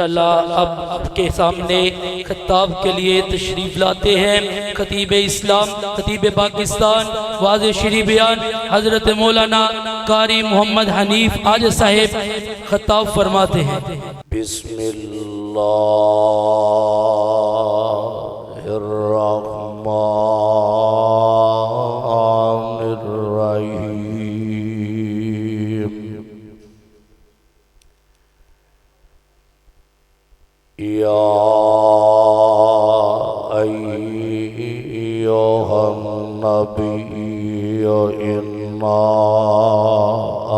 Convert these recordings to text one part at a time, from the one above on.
انشاءاللہ اب آپ کے سامنے خطاب کے لیے تشریف لاتے ہیں خطیب اسلام، خطیب پاکستان، واضح شریف بیان حضرت مولانا قاری محمد حنیف آج صاحب خطاب فرماتے ہیں۔ بسم اللہ الرحمن الرحیم۔ یا ایہا النبی انا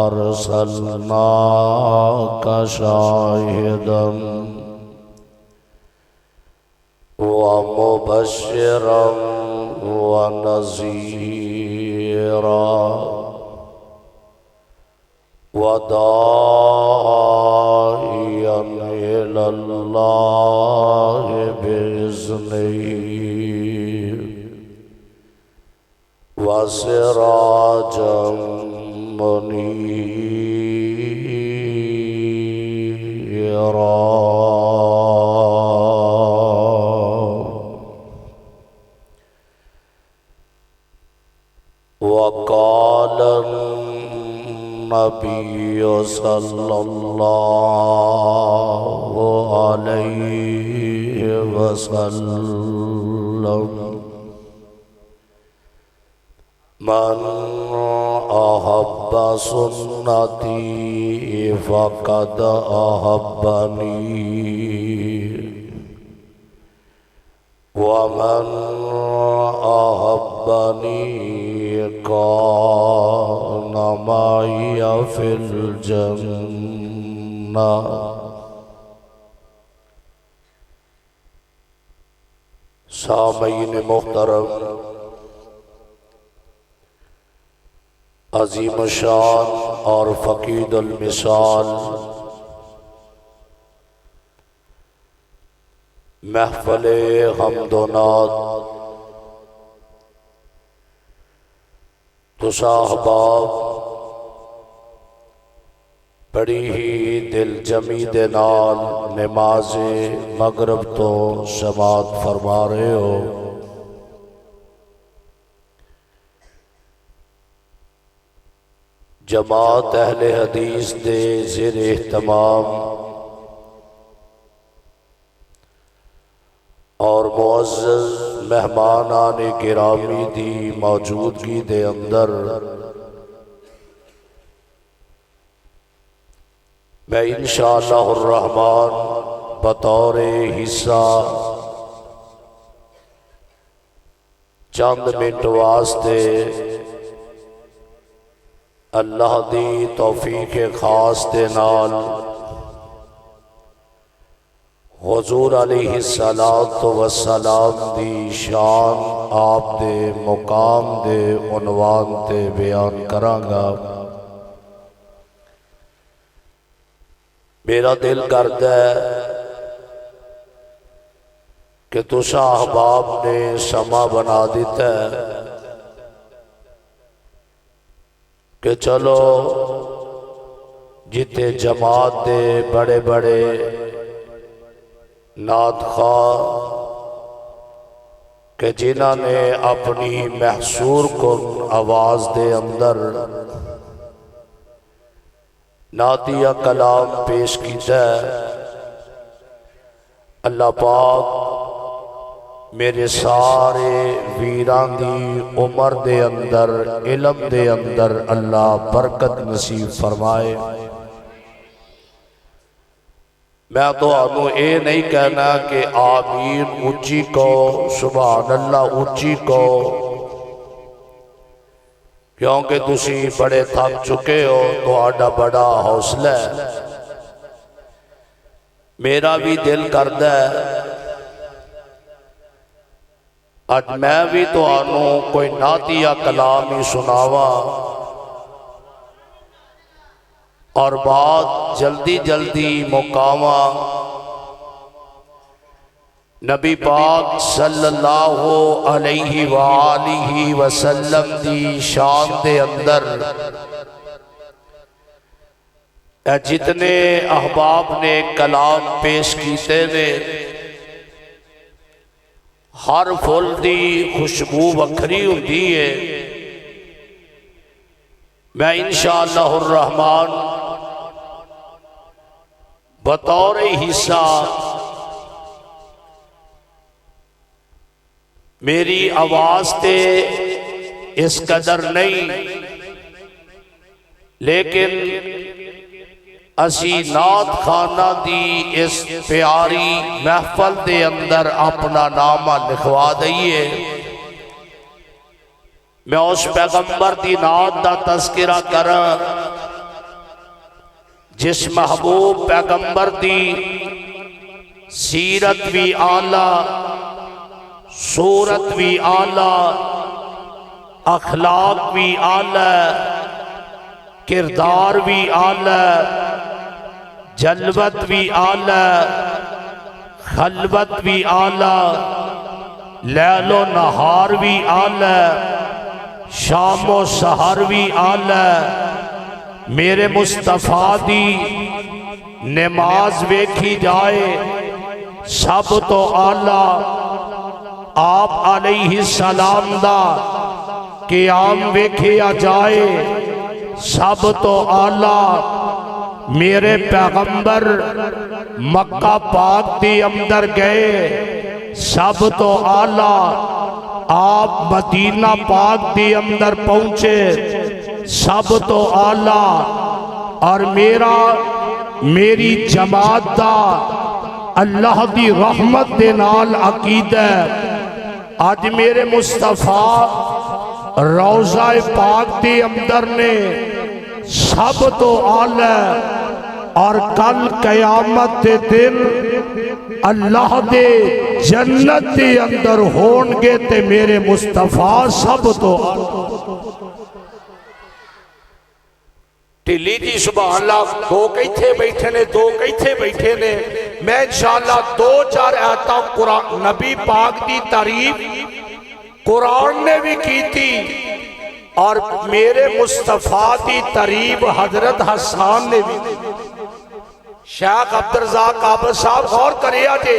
ارسلناک شاہدا ومبشرا ونذیرا وداعیا إلى الله بإذنه وسراجا منيرا۔ وقال النبي صلى الله عليه وسلم من أحب سنتي فقد أحبني ومن أحبني كان معي في الجنة۔ سامعین محترم، عظیم الشان اور فقید المثال محفل حمد و نعت تسا احباب بڑی ہی دل جمی دے نال نماز مغرب تو سماعت فرما رہے ہو۔ جماعت اہل حدیث دے زیر اہتمام اور معزز مہمانان گرامی دی موجودگی دے اندر میں انشاءاللہ الرحمن بطور حصہ چند منٹ واسطے اللہ دی توفیق خاص دے نال حضور علیہ السلام دی شان آپ دے مقام دے عنوان تے بیان کرانگا۔ میرا دل کرتا ہے کہ تسا احباب نے سما بنا دیتا ہے کہ چلو جتے جماعت دے بڑے بڑے نعت خواہ کہ جنہاں نے اپنی محصور کن آواز دے اندر نعتیہ کلام پیش کیتا ہے، اللہ پاک میرے سارے ویران دی عمر دے اندر علم دے اندر اللہ برکت نصیب فرمائے۔ میں تو آنو اے نہیں کہنا کہ آمین اونچی کو، سبحان اللہ اونچی کو، کیونکہ تسی بڑے تھک چکے ہو تو آڈا بڑا حوصلہ ہے۔ میرا بھی دل کرتا ہے آج میں بھی تو آنو کوئی نعتیہ کلام ہی سناوا اور بات جلدی جلدی مقامہ نبی پاک صلی اللہ علیہ وآلہ وسلم دی شان دے اندر اے جتنے احباب نے کلام پیش کیتے نے ہر پھل دی خوشبو وکھری ہوندی ہے۔ میں انشاءاللہ الرحمن بطور حصہ میری آواز تے اس قدر نہیں، لیکن اسی نعت خانہ دی اس پیاری محفل دے اندر اپنا نامہ لکھوا دئیے۔ میں اس پیغمبر دی نعت دا تذکرہ کراں جس محبوب پیغمبر دی سیرت بھی اعلیٰ، صورت بھی اعلیٰ، اخلاق بھی اعلیٰ، کردار بھی اعلیٰ، جلوت بھی اعلیٰ، خلوت بھی اعلیٰ، لیل و نہار بھی اعلیٰ، شام و سحر بھی اعلیٰ۔ میرے مصطفیٰ دی نماز ویکھی جائے سب تو اعلیٰ، آپ علیہ السلام دا قیام ویکھیا جائے سب تو اعلیٰ۔ میرے پیغمبر مکہ پاک دی اندر گئے سب تو اعلیٰ، آپ مدینہ پاک دی اندر پہنچے سب تو اعلیٰ۔ اور میری جماعت دا اللہ دی رحمت دے نال عقیدہ آج میرے مصطفیٰ روضہ پاک دے اندر نے سب تو اعلیٰ، اور کل قیامت دے دن اللہ دے جنت دے اندر ہونگے تے میرے مصطفیٰ سب تو اعلیٰ۔ ٹلی جی سبحان اللہ، دو کیتھے بیٹھے نے، دو کیتھے بیٹھے نے۔ میں انشاءاللہ دو چار آیتاں قرآن نبی پاک دی تعریف قرآن نے بھی کی تھی، اور میرے مصطفیٰ دی تعریف حضرت حسان نے بھی کی۔ شیخ عبدالرزاق عابد صاحب غور کرے آجے،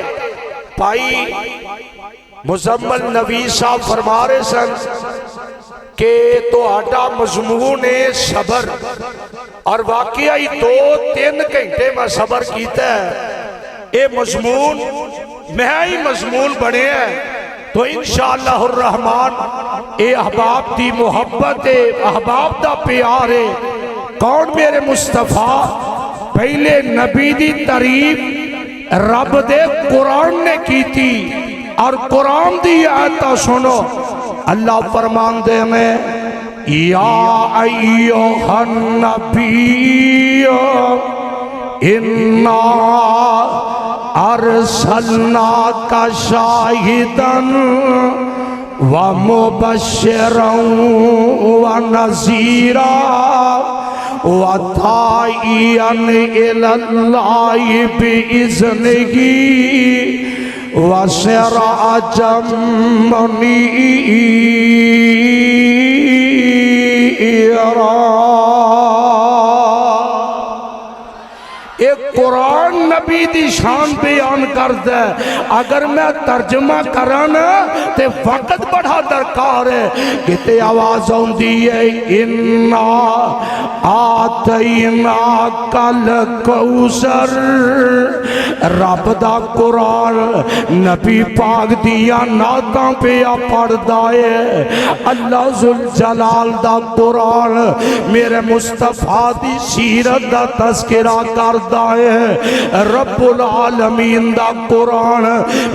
بھائی مزمل نبی صاحب فرما رہے سن کہ تو آٹا مضمون صبر، اور واقعی 2-3 گھنٹے میں صبر کیتا ہے۔ اے مضمون میں ہی مضمون بنے ہیں، تو انشاءاللہ الرحمن اے احباب دی محبت ہے، احباب دا پیار ہے۔ کون میرے مصطفیٰ؟ پہلے نبی دی تعریف رب دے قرآن نے کی تھی، اور قرآن دی آیتہ سنو، اللہ فرمان دے میں یا ایوہ النبی انا ارسلناک شاہداً ومبشراً ونذیراً وداعیاً الی اللہ بإذنہ وسراجاً منیراً۔ ایک قرآن نبی دی شان بیان کرتا ہے، اگر میں ترجمہ کرانا تے وقت بڑھا درکار ہے، کتے آواز ہوندی ہے اِنَّا آتَيْنَاكَ الْكَوْثَرَ۔ رب دا قرآن نبی پاک دیا نعتاں پہ پڑھدا ہے، اللہ ذوالجلال دا قرآن میرے مصطفیٰ دی سیرت دا تذکرہ کردا ہے، رب العالمین دا قرآن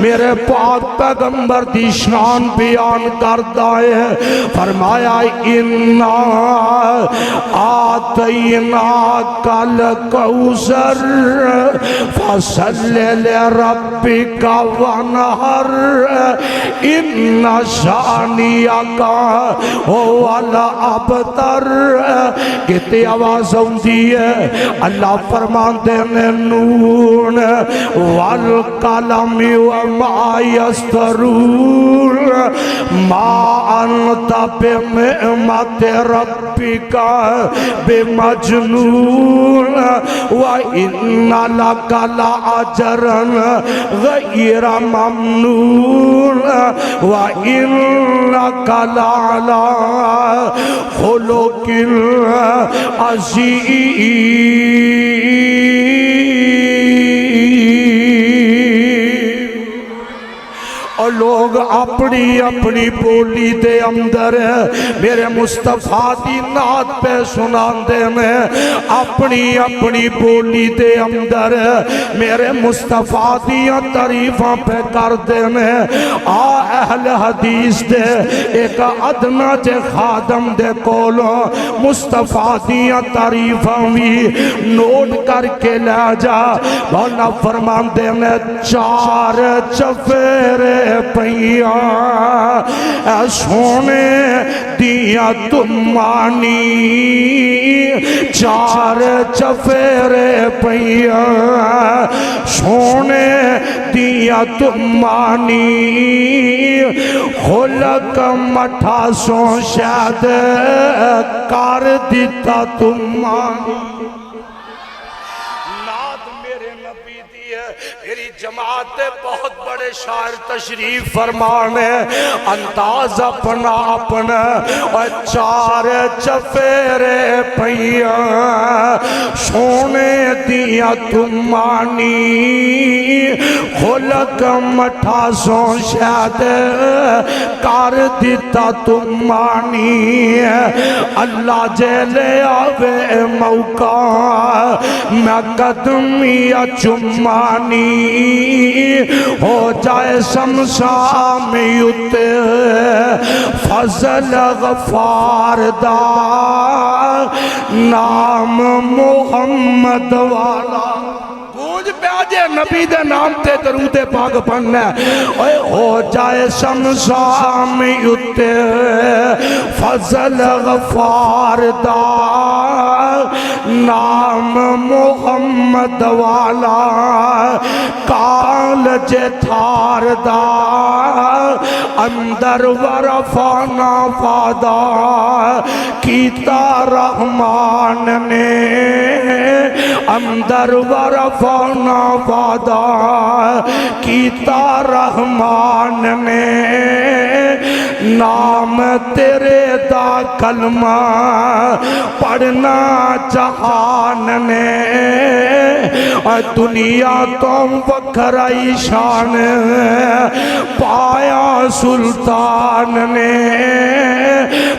میرے پاک پیغمبر دی شان بیان کردا ہے۔ فرمایا اِنَّا آتَيْنَاكَ الْكَوْثَرَ فَصَلِّ لِرَبِّكَ وَانْحَرْ إِنَّ شَانِئَكَ هُوَ الْأَبْتَرُ۔ کتنی آواز ہوندی ہے، اللہ فرماتے ہیں نور والقلم وما يسطرون ما أنت بنعمة ربك بمجنون وإن لك لأجرا غير ممنون وإنك لعلى خلق عظيم. اور لوگ اپنی اپنی بولی دے اندر میرے مصطفیٰ دی نعت پہ سناندے میں اپنی اپنی بولی دے اندر میرے مصطفیٰ دیاں تعریفاں پہ کر دے میں اہل حدیث دے ایک ادنا جے خادم دے کولوں مصطفیٰ دیاں تعریفاں بھی نوٹ کر کے لے جا بھولا فرمان دے میں چار چفیرے پیا سونے دیا تمانی چار چفیرے پیا سونے دیا تمانی خلق مٹھا سو شاید کار دیتا تمانی. میری جماعت بہت بڑے شاعر تشریف فرمانے انداز اپنا اپنا اور چار چفیرے پیا سونے دیا تمانی خلق مٹھا سو شاید کار دیتا تمانی. اللہ جے لے آوے موقع میں قدمیا چمانی ہو جائے شمشام یوتے فضل غفار دا نام محمد والا گونج پہ آجے نبی دے نام تے درود پاک پڑھنا ہو جائے شمشام یوتے فضل غفار دا نام محمد والا کالج تھار دا اندر ورفانا فادا کیتا رحمان نے اندر ورفانا فادا کیتا رحمان نے نام تیرے دا کلمہ پڑھنا جہان نے دنیا تو وکھرائی شان پایا سلطان نے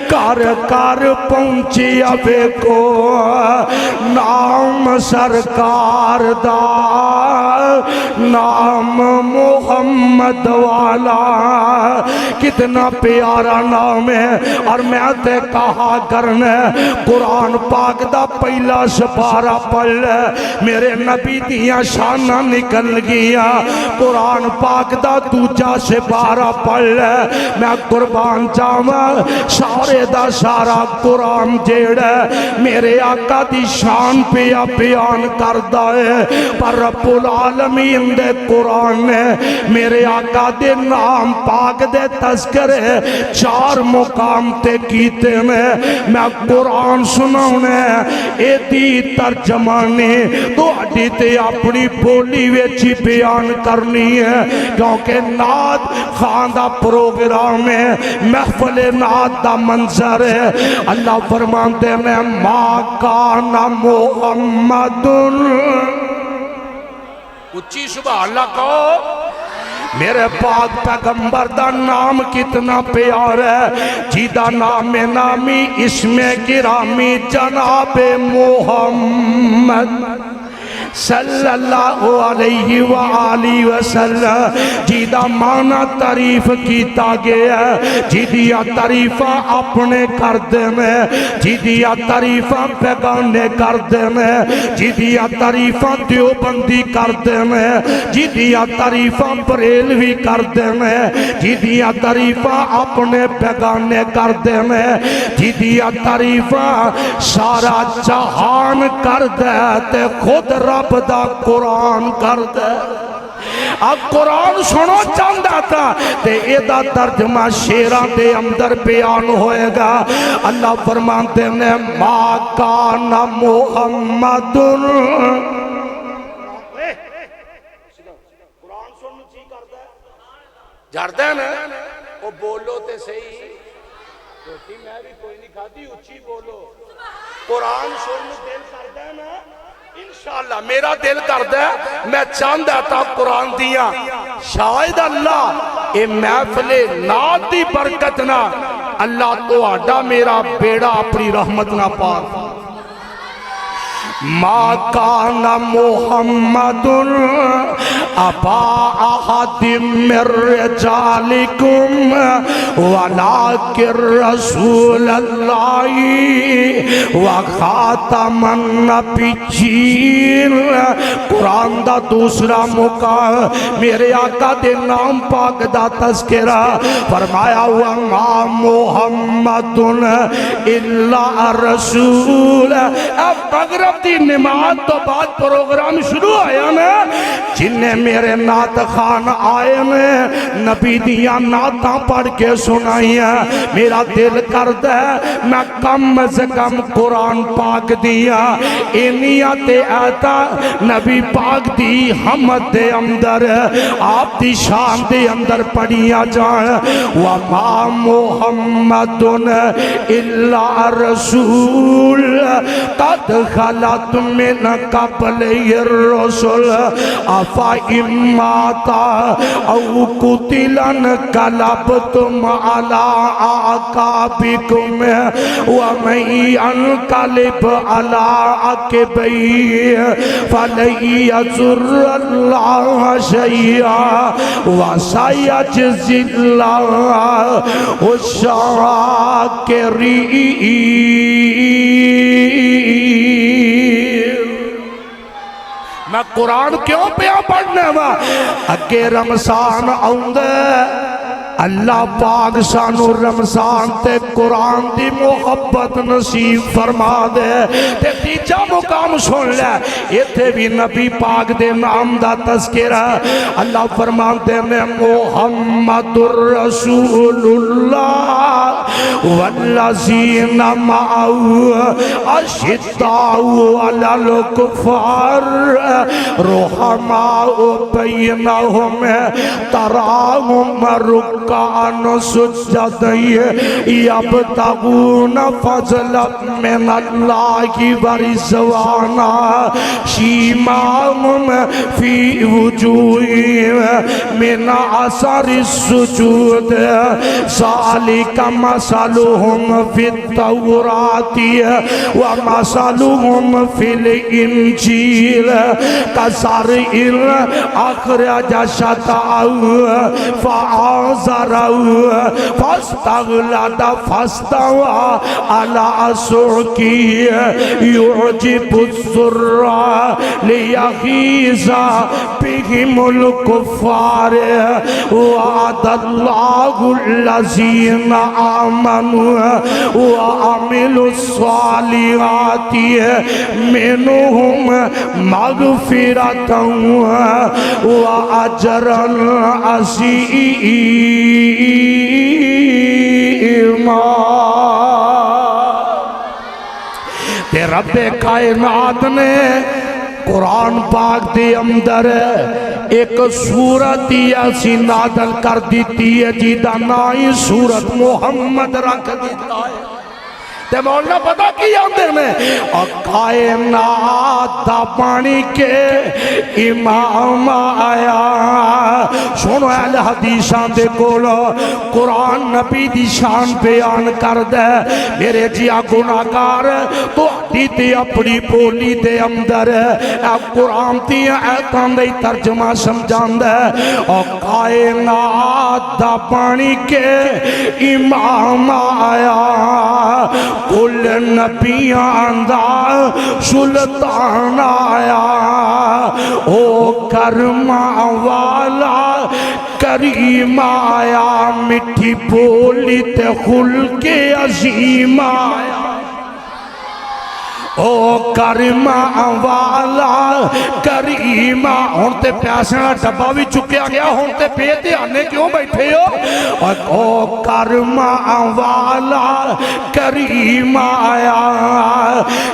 کر کر پہنچی ابے کو نام سرکار دا نام محمد والا کتنا پیارا نام ہے. اور میں تے کہا کرنے قرآن پاک دا پہلا سپارہ پڑھ میرے نبی دیاں شانہ نکل گیا. قرآن پاک دا دوجا سپارہ پڑھ میں قربان جاواں سارے دا سارا قرآن جیڑا میرے آقا دی شان پہ بیان کردہ ہے پر رب العالمین دے قرآن نے میرے آقا دے نام پاک دے تذکرے چار مقام تے کیتے میں قرآن سناؤنے اے دی ترجمانی تو اڈی تے اپنی بولی ویچی بیان کرنی ہے کیونکہ نعت خاندہ پروگرام ہے محفل نعت دا منظر ہے. اللہ فرمانتے میں ما کان محمد اچھی سبحان اللہ کہو میرے پاک پیغمبر دا نام کتنا پیار ہے جیدہ نام نامی اسم گرامی جناب محمد صلی اللہ علیہ وآلہ وسلم جیدہ معنی تعریف کیتا گیا جیدیا تعریفہ اپنے کردے میں جیدیا تعریفہ پیغانے کردے میں جیدیا تعریفہ دیوبندی کردے میں جیدیا تعریفہ بریلوی کردے میں جیدیا تعریفہ اپنے پیغانے کردے میں جیدیا تعریفہ سارا جہان کردے تے خود رب رب دا قرآن کر دے اب قرآن سنو چاہتا تھا تے ایدہ ترجمہ شیران دے اندر بیان ہوئے گا اللہ فرماتے ہیں ما کان محمد قرآن سنو چی کرتا ہے جاردہ ہے نا وہ بولو تے صحیح روٹی میں بھی کوئی نہیں کھاتی اچھی بولو قرآن سنو دل کرتا ہے نا انشاءاللہ میرا دل کرتا ہے میں چاہتا تھا قرآن دیا شاید اللہ اے محفل نات دی برکت نہ اللہ تو آڈا میرا بیڑا اپنی رحمت نہ پار ما کان محمد ابا احد من رجالکم ولکن رسول اللہ وخاتم النبیین قرآن دا دوسرا موقع میرے آقا دے نام پاک دا تذکرہ فرمایا وما محمد الا رسول اب مغرب دی نماز تو بعد پروگرام شروع آیا نا جنہیں میرے نات خان آئے میں نبی دیا ناتاں پڑھ کے سنائی ہیں میرا دل کرد ہے میں کم از کم قرآن پاک دیا انیت ایتا نبی پاک دی حمد دے اندر آپ دی شان دے اندر پڑھیا جائیں وما محمد الا رسول قد خلت من قبل الرسل افا اماتا او قتلن قلبتم على اعقابكم ومن ينقلب على عقبيه فلن يضر الله شيئا وسيجزي الله الشاكرين میں قرآن کیوں پیا پڑھنے وا اگے رمضان آؤندے اللہ پاک سانو رمضان تے قرآن دی محبت نصیب فرما دے تے تیجا مقام سن لے یہ تے بھی نبی پاک دے نام دا تذکرہ اللہ فرما دے میں محمد الرسول اللہ والذین معاو اشداؤ علی الکفار رحماء بینہم تراہم رکعن سجدی یبتغون فضلا من اللہ ورضوانا سیماہم فی وجوہہم من اثر السجود ذالک مثلہم فی التوراۃ ومثلہم فی الانجیل کزرع اخرج شطأہ فآزرہ فاستغلظ فاستوى على سوقه يعجب الزراع ليغيظ بهم الكفار وعد الله الذين آمنوا وعملوا الصالحات منهم مغفرة وأجرا عظيما تے رب کائنات نے قرآن پاک دے اندر ایک سورت ایسی نازل کر دیتی ہے جیدہ نائی سورت محمد رکھ دیتا ہے تے مولانا پتہ کی آندے میں اور کائنات دا پانی کے امام آیا سنو اہل حدیثان دے کولو قرآن نبی دی شان بیان کر دے میرے جیا گناہگار تو دیتے اپنی بولی دے اندر اب قرآن دی ایتان دے ترجمہ سمجھان دے اور کائنات دا پانی کے امام آیا کل نبیان دا سلطان آیا او کرما والا کریم آیا مٹھی بولی تے خلق عظیم آیا او کریمہ والا کریمہ ہون تے پیاسے والا ڈبا بھی چکیا گیا ہون تے بے دھیانے کیوں بیٹھے ہو او کریمہ والا کریمہ آیا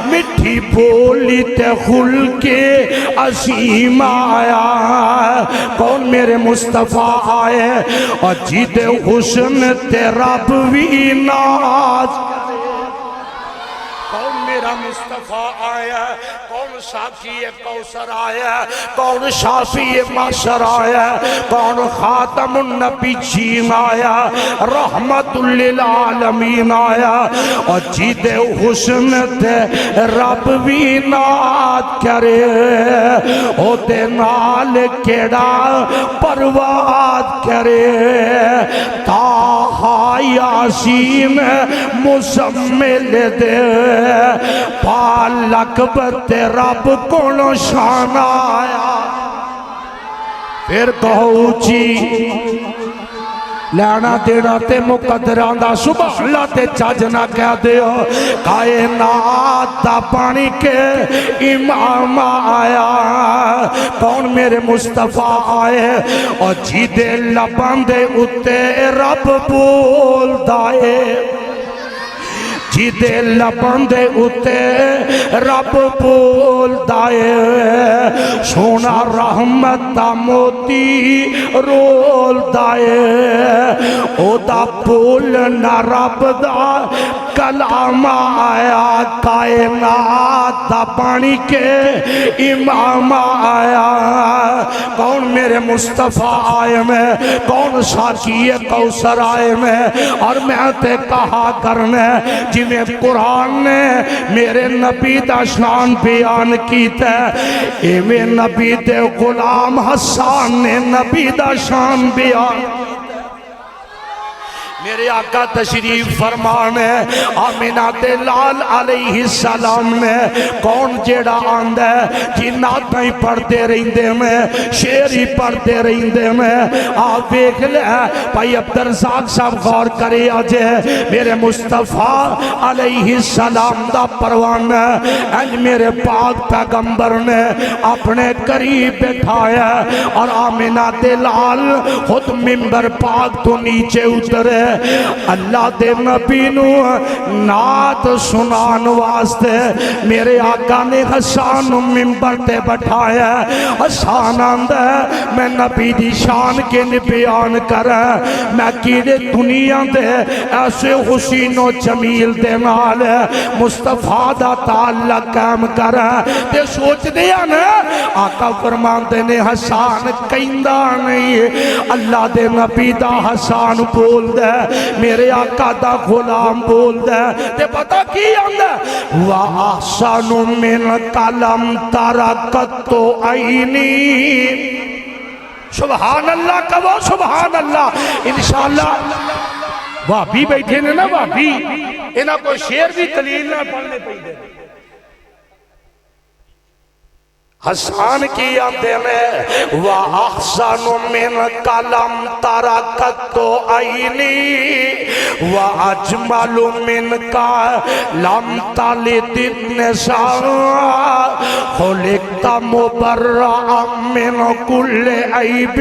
مٹھی بولی تے خل کے عظیم آیا کون میرے مصطفیٰ آئے اور جید حسن تے رب بھی ناز کون میرا مصطفیٰ آیا کون ساقی کوثر آیا کون شافی معشر آیا کون خاتم النبیین آیا رحمت للعالمین آیا اور جید حسن تے رب بھی نات کرے او تے نال کیڑا پرواد کرے تاہا یاسین مزمل دے پالک بتے رب کونو شان آیا پھر کہو جی لینا دینا تے مقدران دا سبح اللہ تے چاجنا کہہ دیو کائنات دا پانی کے امام آیا کون میرے مصطفیٰ آئے اور جیدے لباندے اتے رب بول دائے جیدے لباندے اتے رب بول دائے سونا رحمت دا موتی رول دائے او دا بولنا رب دا کلام آیا کائنات دا پانی کے امام آیا کون میرے مصطفیٰ آئے میں کون ساقی کوثر آئے میں اور میں تے کہا کرنے جی میں قرآن نے میرے نبی دا شان بیان کیتا ہے ایویں نبی دے غلام حسان نے نبی دا شان بیان میرے آقا تشریف فرمانے آمینہ دلال علیہ السلام نے کون جیڑا آندہ ہے جنات نہیں پڑھتے رہندے میں شیری پڑھتے رہندے میں آپ دیکھ لے بھائی عبدالرزاق صاحب غور کرے آجے میرے مصطفیٰ علیہ السلام دا پروان ہے انج میرے پاک پیغمبر نے اپنے قریب بٹھایا اور آمینہ دلال خود ممبر پاک تو نیچے اترے اللہ دے نبی نو نعت سنان واسطے میرے آقا نے حسان ممبر تے بٹھایا حسان آندہ میں نبی دی شان کے بیان کر میں کیڑے دنیا دے ایسے حسین و جمیل دے نال مصطفیٰ دا تعلق قائم کر تے سوچ دیا نا آقا فرمان دے نے حسان کہندہ نہیں اللہ دے نبی دا حسان بول دے میرے آقا دا غلام بول دے تے پتہ کی آندہ وَأَحْسَنُ مِنْ قَلَمْ تَرَكَتُ عَيْنِي سبحان اللہ کہو سبحان اللہ انشاءاللہ وابی بیٹھے نے نا وابی انہاں کوئی شیر بھی دلیل نہ پڑھنے پہ دے حسان کی آندے میں وَأَحْسَنُ مِنْ قَلَمْ تَرَكَتُ عَيْنِي وَأَجْمَلُ مِنْكَ لَمْ تَلِدِ النِّسَاءُ خُلِقْتَ مُبَرَّأً مِنْ كُلِّ عَيْبٍ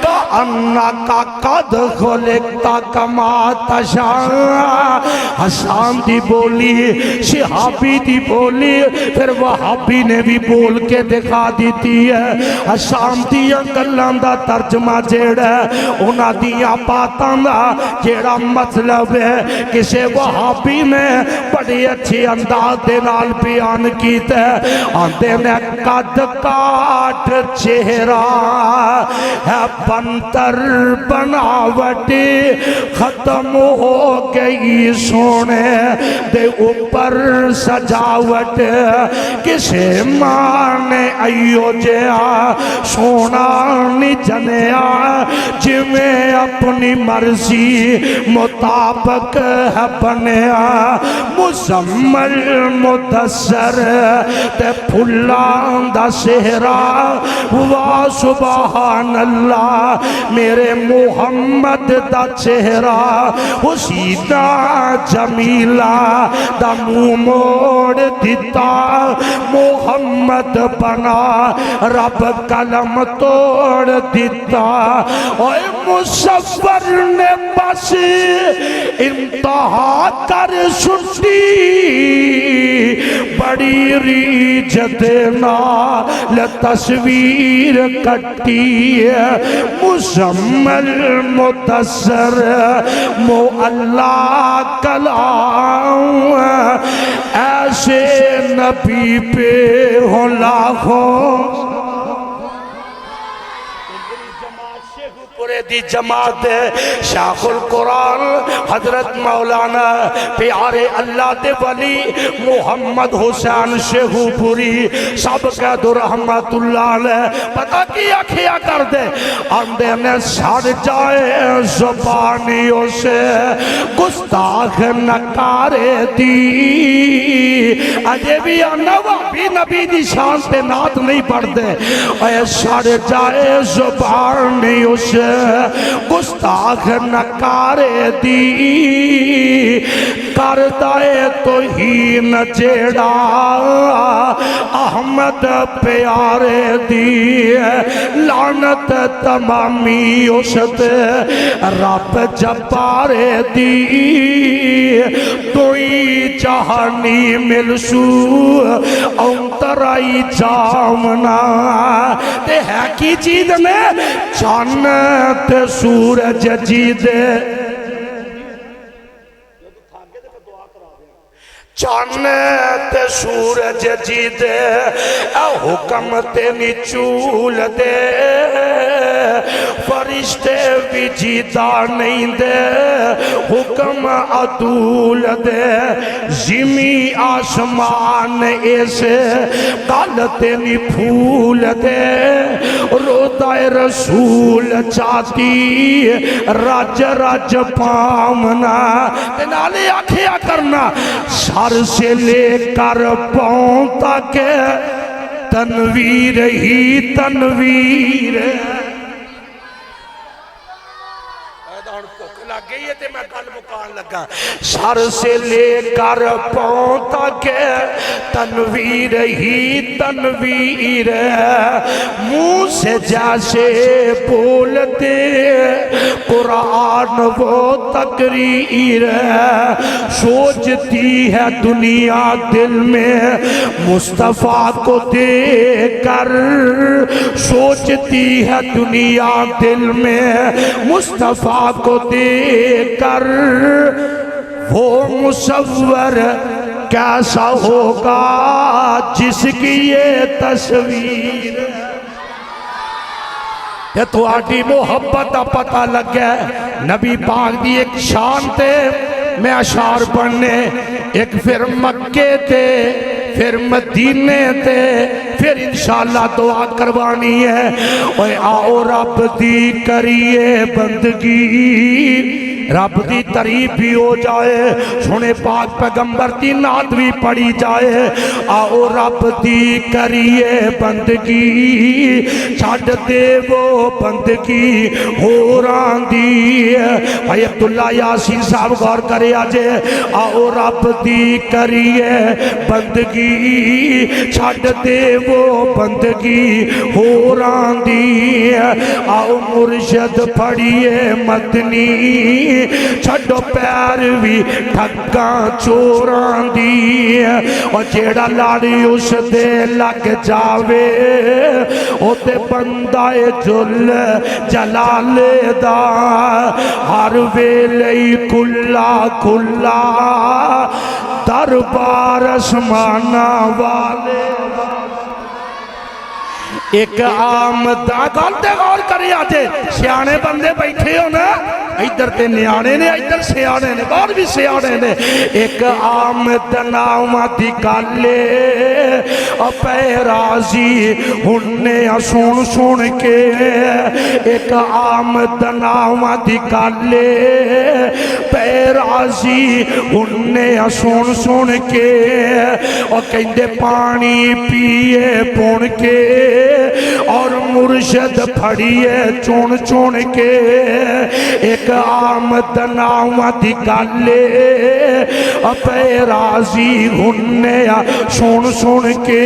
كَأَنَّكَ قَدْ خُلِقْتَ كَمَا تَشَاءُ حسان دی بولی شہابی دی بولی پھر وہابی نے بھی بولی کے دکھا دیتی ہے حسان دیاں گلان دا ترجمہ جیڑا ہے انہاں دیاں باتاں دا جیڑا مطلب ہے کسے وہابی نے بڑی اچھی انداز دے نال بیان کیتا ہے آندے نے قد کاٹ چہرہ ہے بنتر بناوٹی ختم ہو گئی سونے دے اوپر سجاوٹ کسے ماں نے ایو جیا سونا نی جنیا جویں اپنی مرضی مطابق ہے بنیا مزمل مدثر تے پھلاں دا سہرا وا سبحان اللہ میرے محمد دا چہرہ حسینہ جمیلہ دا منہ موڑ دیتا محمد بنا رب قلم توڑ دیتا اوے مصور نے بس انتہا کر سنتی بڑی ریجت نال تصویر کٹی مزمل مدثر معلا کلام ایسے نبی پہ ہو لاکھوں دی جماعت شیخ القرآن حضرت مولانا پیارے اللہ دے ولی محمد حسین شیخو پوری سب کا در رحمت اللہ علیہ پتہ کیا کیا کر دے اندے نے سڑ جائے زبانیوں سے گستاخ نکارے دی اجے بھی نبی نبی دی شان پہ نات نہیں پڑھ دے اے سڑ جائے زبانیوں سے گستاخ نکارے دی کردائے توہین جیڑا احمد پیارے دی لعنت تمامی اس تے رب جبارے دی توئی جہانی ملسو انترائی جامنا تے ہے کی چیز میں جانت سورج جیدے جانت سورج جیدے اے حکم تینی چول دے فرشتے بھی جیتا نہیں دے حکم عدول دے زمین آسمان ایسے کالتے نی پھول دے روتائے رسول چاہتی رج رج پامنا تینالے آکھیا کرنا سر سے لے کر پاؤں تک تنویر ہی تنویر گئی ہے تے میں کل مکان لگا سر سے لے کر پاؤں تک تنویر ہی تنویر منہ سے جیسے بولتے قرآن وہ تقریر سوچتی ہے دنیا دل میں مصطفیٰ کو دے کر سوچتی ہے دنیا دل میں مصطفیٰ کو دے کر وہ مصور کیسا ہوگا جس کی یہ تصویر یہ تو آٹی محبت پتہ لگ گئے نبی پاک دی ایک شان تے میں اشعار پڑھنے ایک پھر مکے تے پھر مدینے تے پھر انشاءاللہ دعا کروانی ہے اوے آؤ رب دی کریے بندگی رب دی تعریف بھی ہو جائے سنے پاک پیغمبر دی نعت بھی پڑھی جائے آؤ رب دی کریے بندگی چھڑ دے وہ بندگی ہو ران دی بھائی عبداللہ یاسین صاحب غور کرے آجے آؤ رب دی کریے بندگی چھڑ دے وہ بندگی ہو ران دی آؤ مرشد پڑھیے مدنی چھڑو پیروی ٹھگاں چوران دی اور جیڑا لاڑی اس دے لگ جاوے او تے بندائے جل جلال دا ہر ویلئی کلا کلا دربار اسمانہ والے ایک آمدہ گلتے غور کری آتے سیانے بندے بیٹھے ہو نا ادھر تے نیانے نے ادھر سیانے نے باہر بھی سیانے نے ایک آمد نامہ دی گالے پہ راضی ہننے سن سن کے ایک آمد نامہ دی گالے پہ راضی ہننے سن سن کے اور کہندے پانی پیے پون کے اور مرشد پھڑیے چون چون کے ایک آمد نامہ دی گالے پہ راضی ہننے سن سن کے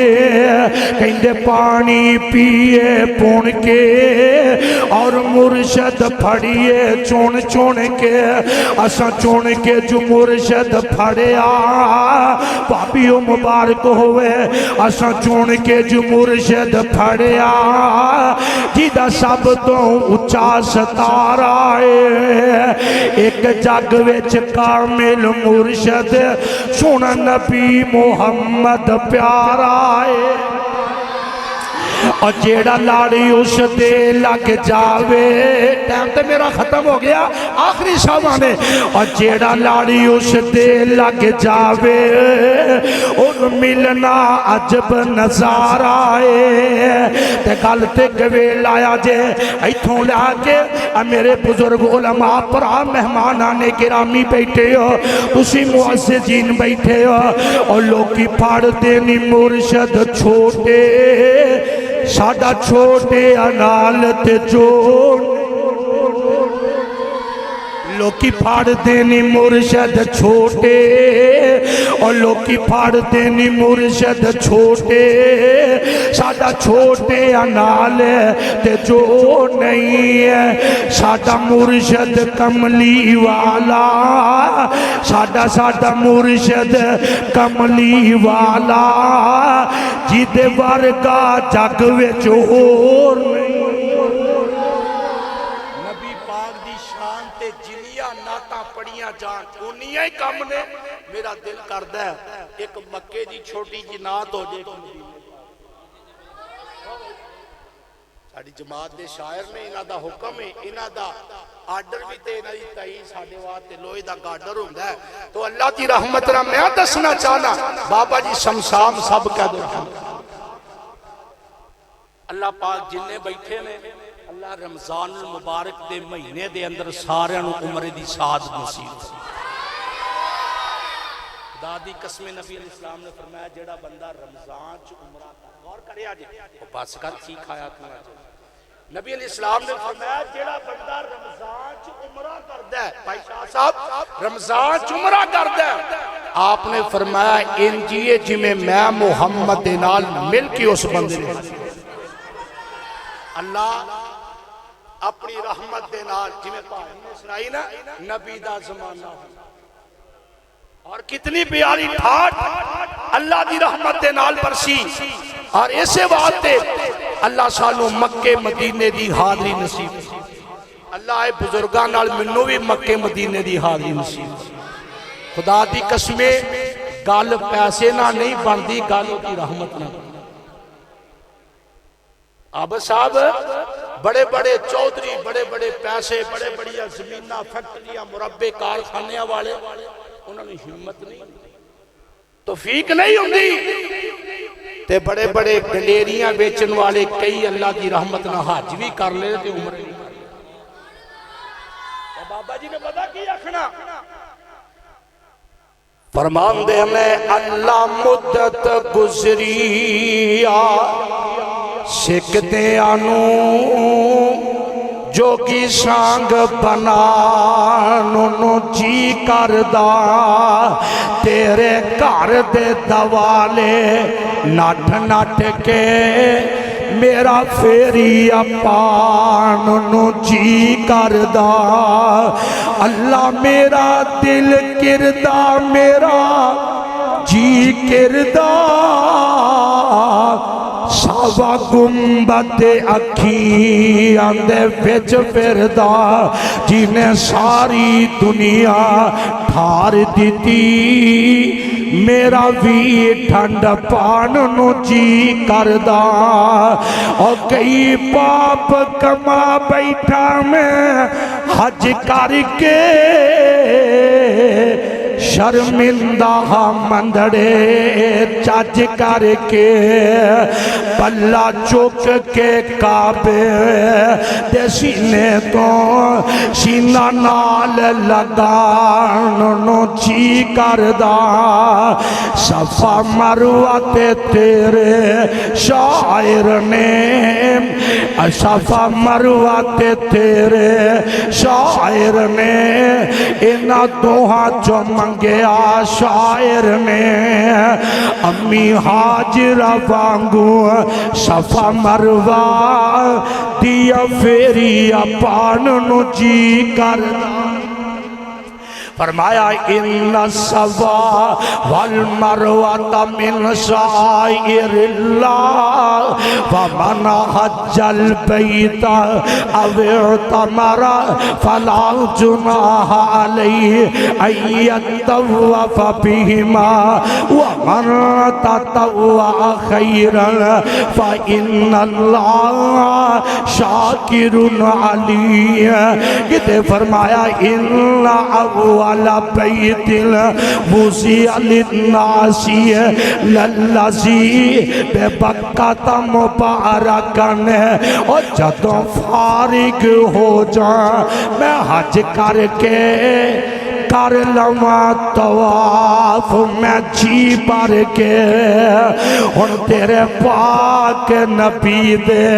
کہندے پانی پیے پون کے اور مرشد پھڑیے چون چون کے اساں چون کے جو مرشد پھڑیا پاپیوں مبارک ہوئے اساں چون کے جو مرشد پھڑیا جیدہ سب تو اچھا ستارہ ہے ایک جگ وچ کامل مرشد سونا نبی محمد پیارا ہے اور جیڑا لاڑی اس دے لگ جاوے ٹائم تے میرا ختم ہو گیا آخری شامانے اور جیڑا لاڑی اس دے لگ جاوے ان ملنا عجب نظارہ ہے تے گل تے گوے لایا جے ایتھوں لیا کے میرے بزرگ علماء پرا مہمانان گرامی بیٹھے ہو تسی معززین بیٹھے ہو اور لوکی پھاڑ دینی مرشد چھوٹے ساڑھا چھوٹے انالت جوڑ لوکی پھاڑ دینی مرشد چھوٹے اور لوکی پھاڑ دینی مرشد چھوٹے ساڑھا چھوٹے انالت جوڑ نہیں ہے ساڑھا مرشد کملی والا ساڑھا مرشد کملی والا جیدے ورگا جگ وچ ہور نہیں نبی پاک دی شان تے جنیاں ناتاں پڑیاں جان انہی کم نے میرا دل کردہ ہے ایک مکے دی چھوٹی جی نات ہو جائے ساڑھی جماعت دے شاعر نے انہاں دا حکم ہے انہاں دا آرڈر بھی تے انہاں دی تعین ساڑھے واسطے لوہے دا گارڈر ہوندہ ہے تو اللہ دی رحمت را میں دسنا چاہنا بابا جی سمسام سب کہہ دو اللہ پاک جننے بیٹھے نے اللہ رمضان المبارک دے مہینے دے اندر سارے انہوں عمر دی سعادت نصیب دادی قسم نبی علیہ السلام نے فرمایا جڑا بندہ رمضان چ عمرہ غور کرے آجے وہ بس کر چیک آیا کرنا چاہے نبی علیہ السلام نے فرمایا جڑا بندہ رمضان چ عمرہ کردہ ہے بھائی شاہ صاحب رمضان چ عمرہ کردہ ہے آپ نے فرمایا انجیے جی میں محمد دینال مل کی اس بندے نے اللہ اپنی رحمت دینال جی میں پاہی نے سنائی نا نبی دا زمانہ اور کتنی پیاری ٹھاٹ اللہ دی رحمت دینال برسی اور اسے واسطے اللہ سالوں مکے مدینے دی حاضری نصیب اللہ اے بزرگاں نال منو بھی مکے مدینے دی حاضری نصیب خدا دی قسمیں گل پیسے نہ نہیں بندی گالوں کی رحمت نہ آب صاحب بڑے بڑے چودری بڑے بڑے پیسے بڑے بڑی زمینہ فیکٹریاں مربع کارخانے والے انہوں نے ہمت نہیں توفیق نہیں ہوندی تے بڑے بڑے گلیریاں بیچن والے کئی اللہ کی رحمت نہ حج بھی کر لے تے عمر نہیں بابا جی نے پتا کی آخنا فرمان دے میں اللہ مدت گزری سکھتے آنو جوگی سانگ بنانو جی کردہ تیرے گھر دے دوالے نٹ نٹ کے میرا فیری اپانو جی کردہ اللہ میرا دل کردہ میرا جی کردہ ساوا گنبد اکھیاں دے وچ پھردا جنہیں ساری دنیا ٹھار دیتی میرا بھی ٹھنڈ پانو جی کردا اور کئی پاپ کما بیٹھا میں حج کر کے شرمندہ مندڑے چج کر کے پلہ چک کے کعبے دے سینے تو سینہ نال لگان نو جی کردا صفا مروہ تے تیرے شاعر نے صفا مروہ تے تیرے شاعر نے انہ دوہاں جو منگیا شاعر نے امی حاجرہ وانگو صفا مروہ دیا فیری اپان نو جی کردا فرمایا ان الصفا والمروہ من شعائر اللہ فمن حج البیت او اعتمر فلا جناح علیہ ان یطوف بہما ومن تطوع خیرا فإن اللہ شاکر علیم کہتے فرمایا ان اول بیت وضع للناس للذی بے بکۃ مبارکن اور جدوں فارغ ہو جائیں میں حج کر کے کر لواں طواف میں جی بھر کے ہن تیرے پاک نبی دے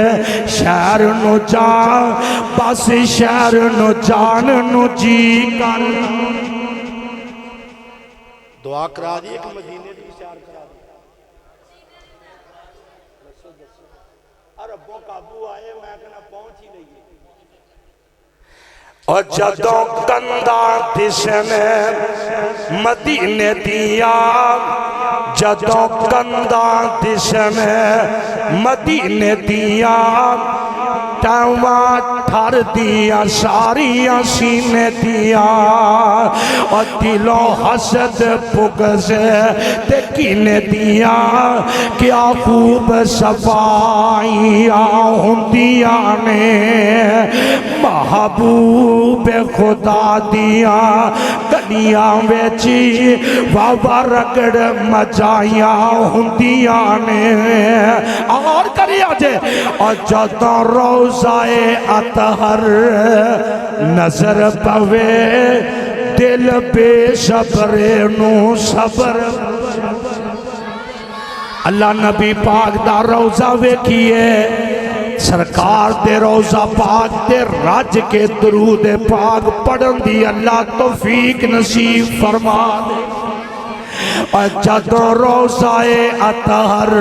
شہر نو جان بس شہر نو جان نو جی کر دعا کرا دی کہ مدینے دی اشار کرا دی ربوں قابو آئے میں کہنا پہنچ ہی نہیں اور جدوں کندہ دشنے مدینے دیا جدوں کندہ دشنے مدینے دیا ٹاواں ٹھر دیا ساریاں سینے دیا اور دلوں حسد بغض تے کینے دیا کیا خوب صفائیاں ہوندیاں نے محبوب خدا دیا گلیاں ویچی واوا رگڑ مجائیاں ہوندیاں نے اور کری آجے اور جدوں روزہ اطہر نظر پوے دل بے صبر نو صبر اللہ نبی پاک دا روزہ ویکھیے سرکار دے روزہ پاک دے رج کے درود پاک پڑھن دی اللہ توفیق نصیب فرما دے اور جدوں روزہ اطہر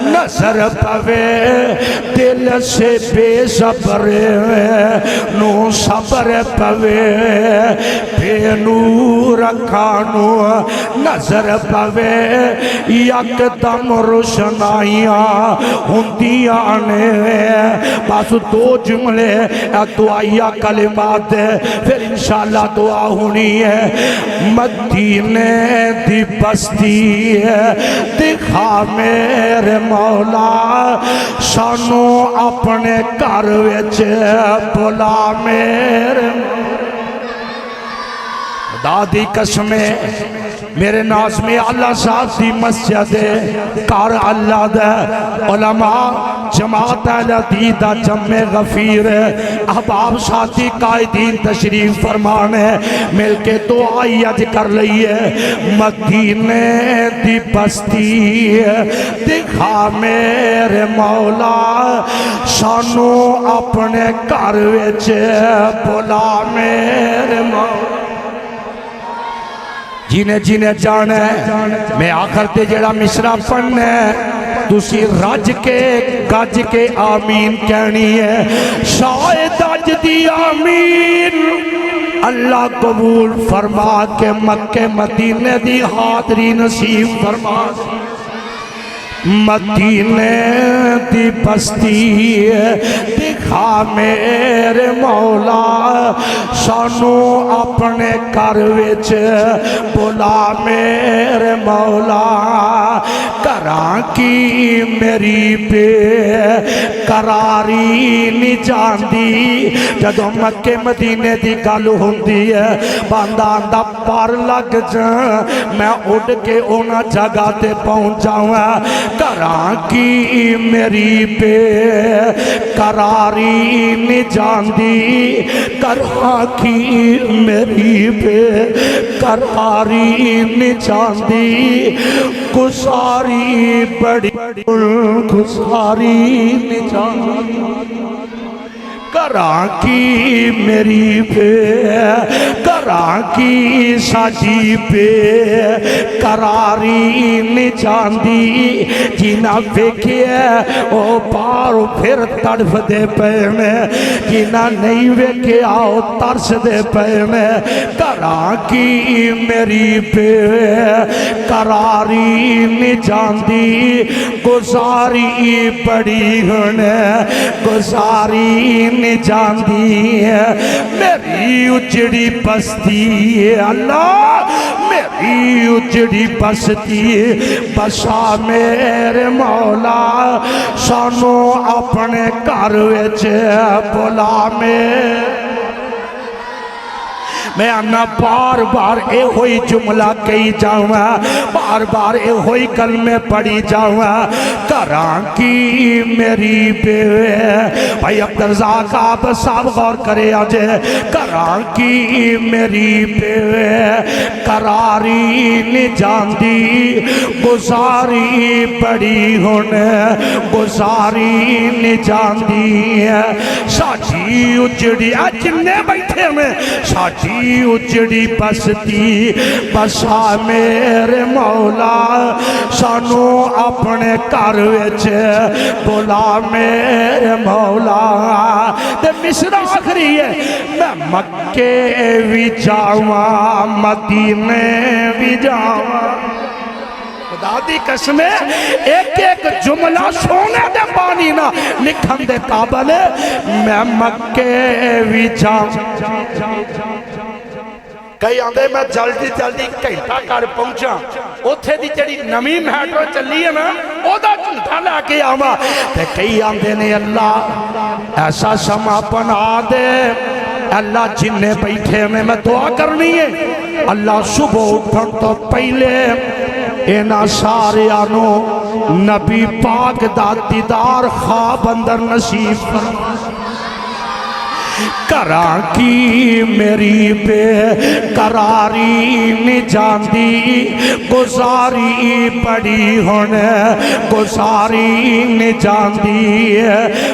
نظر پوے دل سے بے صبر نو صبر پوے بے نور کھانو نظر پوے یک دم روشنائیاں ہوندیاں نے بس دو جملے دعائیہ کلمات پھر انشاءاللہ دعا ہونی ہے مدینے دی بستی دکھا میرے مولا سانو اپنے گھر وچ بلا میرے دادی قسمیں میرے ناظمی اللہ صاحب دی مسجد کار اللہ دے علماء جماعت العدیدہ جمع غفیر احباب ساتھی قائدین تشریف فرمانے مل کے دعائی اج کر لئیے مدینے دی بستی دکھا میرے مولا سانو اپنے گھر وچ بلا میرے مولا جینے جینے جانے میں آخر تے جڑا مصرع پڑھنے تسی رج کے گج کے آمین کہنی ہے شاید اج دی آمین اللہ قبول فرما کے مکہ مدینے دی حاضری نصیب فرما مدینے دی بستی دکھا میرے مولا سانو اپنے گھر وچ بلا میرے مولا کراں کی میری بے قراری نہیں جاندی جدوں مکے مدینے دی گل ہوندی ہے بندہ آندا پر لگ جا میں اڑ کے اونا جگہ تے پہنچ جاؤں کراں کی میری بے قراری نہیں جاندی کراں کی میری بے قراری نہیں جاندی گزاری بڑی گزاری نہیں جاندی کراں کی میری بے کراں کی ساجی بے قراری نہیں جاندی جینا ویکھیا او پارو پھر تڑف دے پے میں جینا نہیں ویکھیا او ترس دے پے میں کراں کی میری بے قراری نہیں جاندی گزاری بڑی ہن گزاری جاندی ہے میری اجڑی بستی اللہ میری اجڑی بستی بسا میرے مولا سانو اپنے گھر وچ بلا میں آنا بار بار اے ہوئی جملہ کہی جاؤں بار بار اے ہوئی کلمے پڑھی جاؤں کراں کی میری بے بھائی عبدالرزاق آپ صاحب غور کرے آجے کراں کی میری بے قراری نہیں جاندی گزاری بڑی ہونے گزاری نہیں جاندی ساجی اجڑی جننے بیٹھے میں ساجی اجڑی بستی بسا میرے مولا سانو اپنے گھر وچ بلا میرے مولا تے مصر آخری ہے میں مکے بھی جاواں مدینے بھی جاواں خدا دی قسم ایک ایک جملہ سونے دے پانی نہ لکھن دے قابل میں مکے بھی جاواں کئی آندے میں جلدی جلدی گھنٹہ کر پہنچا اوتھے دی جڑی نمی میٹرو چلی ہے نا او دا جھنٹا لے کے آواں تے کئی آندے نے اللہ ایسا سما بنا دے اللہ جننے بیٹھے میں دعا کرنی ہے اللہ صبح اٹھن تو پہلے اینا سارے آنو نبی پاک دا دیدار خواب اندر نصیب کراں کی میری بے قراری نہیں جاندی گزاری پڑی ہونے گزاری نہیں جاندی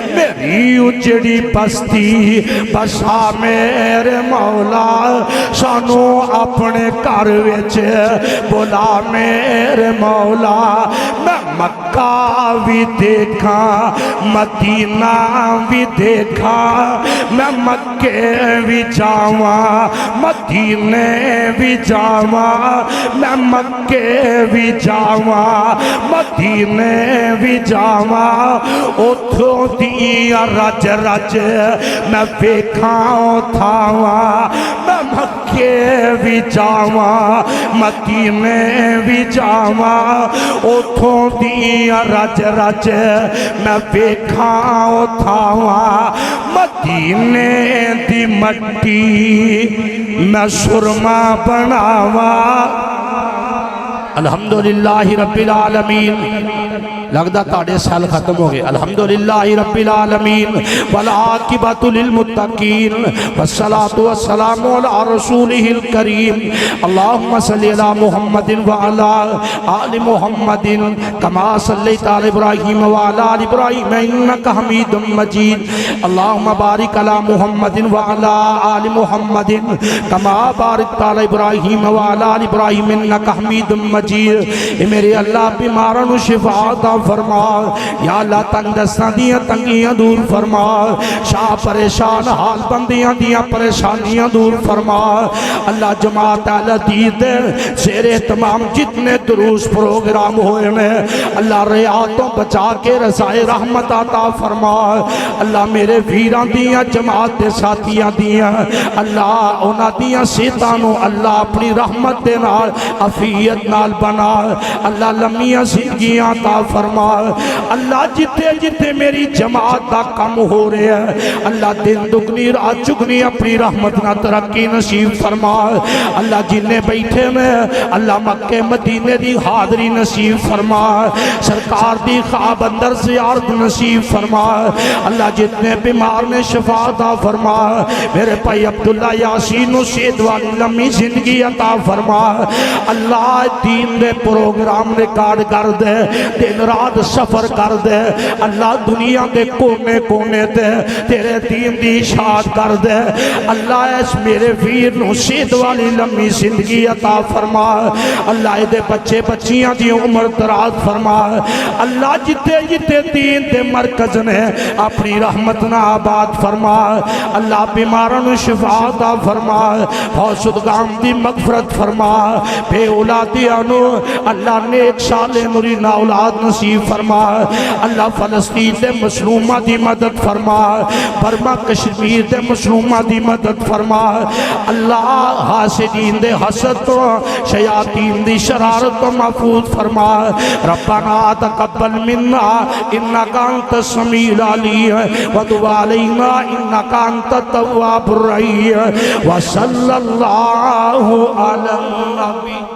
میری اجڑی بستی بسا میرے مولا سانو اپنے گھر وچ بلا میرے مولا میں مکہ بھی دیکھا مدینہ بھی دیکھا میں مکے بھی جاواں مدینے بھی جاواں میں مکے بھی جاواں مدینے بھی جاواں اوتھوں دیاں رج رج میں ویکھاں تھاواں میں مکے بھی جاواں مدینے بھی جاواں اوتھوں دیاں رج رج میں ویکھاں تھاواں مدینے دی مٹی میں سرما بناواں الحمدللہ رب العالمین لگدا تاڑے سال ختم ہو گئے الحمدللہ رب العالمین والعاقبۃ للمتقین والصلاة والسلام علی رسولہ الکریم اللہم صلی علی محمد وعلی آل محمد کما صلیت علی ابراہیم وعلی آل ابراہیم انکا حمید مجید اللہم بارک علی محمد وعلی آل محمد کما بارکت علی ابراہیم وعلی آل ابراہیم انکا حمید مجید اے میرے اللہ بیماروں شفا عطا فرما یا اللہ تنگ دستاں دیاں تنگیاں دور فرما شاہ پریشان حال بندیاں دیاں پریشانیاں دور فرما اللہ جماعت اہل حدیث دے زیر اہتمام جتنے دروس پروگرام ہوئے میں اللہ ریاضوں بچا کے رضائے رحمت عطا فرما اللہ میرے ویران دیاں جماعت دے ساتھیاں دیاں اللہ اونا دیاں سیتانوں اللہ اپنی رحمت دے نال عفیت نال بنا اللہ لمیاں زندگیاں عطا فرما اللہ جتے جتے میری جماعت دا کم ہو رہے ہیں اللہ دن دگنی رات چگنی اپنی رحمت نہ ترقی نصیب فرما اللہ جنہیں بیٹھے میں اللہ مکہ مدینے دی حاضری نصیب فرما سرکار دی خواب اندر زیارت نصیب فرما اللہ جتنے بیمار نے شفا عطا فرما میرے بھائی عبداللہ یاسین و سید والی لمبی زندگی عطا فرما اللہ دین دے پروگرام ریکارڈ کر دے دن رات سفر کر دے اللہ دنیا دے کونے کونے دے تیرے دین دی اشاعت کر دے اللہ اس میرے ویر نو سید والی لمبی زندگی عطا فرما اللہ دے بچے بچیاں دی عمر دراز فرما اللہ جتے جتے دین دے مرکز نے اپنی رحمت نہ آباد فرما اللہ بیمارن شفا عطا فرما حوصدگان دی مغفرت فرما بے اولادیانو اللہ نیک صالح نوری نا اولاد نصیب فرما اللہ فلسطین دے مظلومہ دی مدد فرما برما کشمیر دے مظلومہ دی مدد فرما اللہ حاسدین دے حسد تو شیاطین دی شرارت تو محفوظ فرما ربنا تقبل منا انکا انت السمیع العلیم وتب علینا انکا انت التواب الرحیم وصلی اللہ علی النبی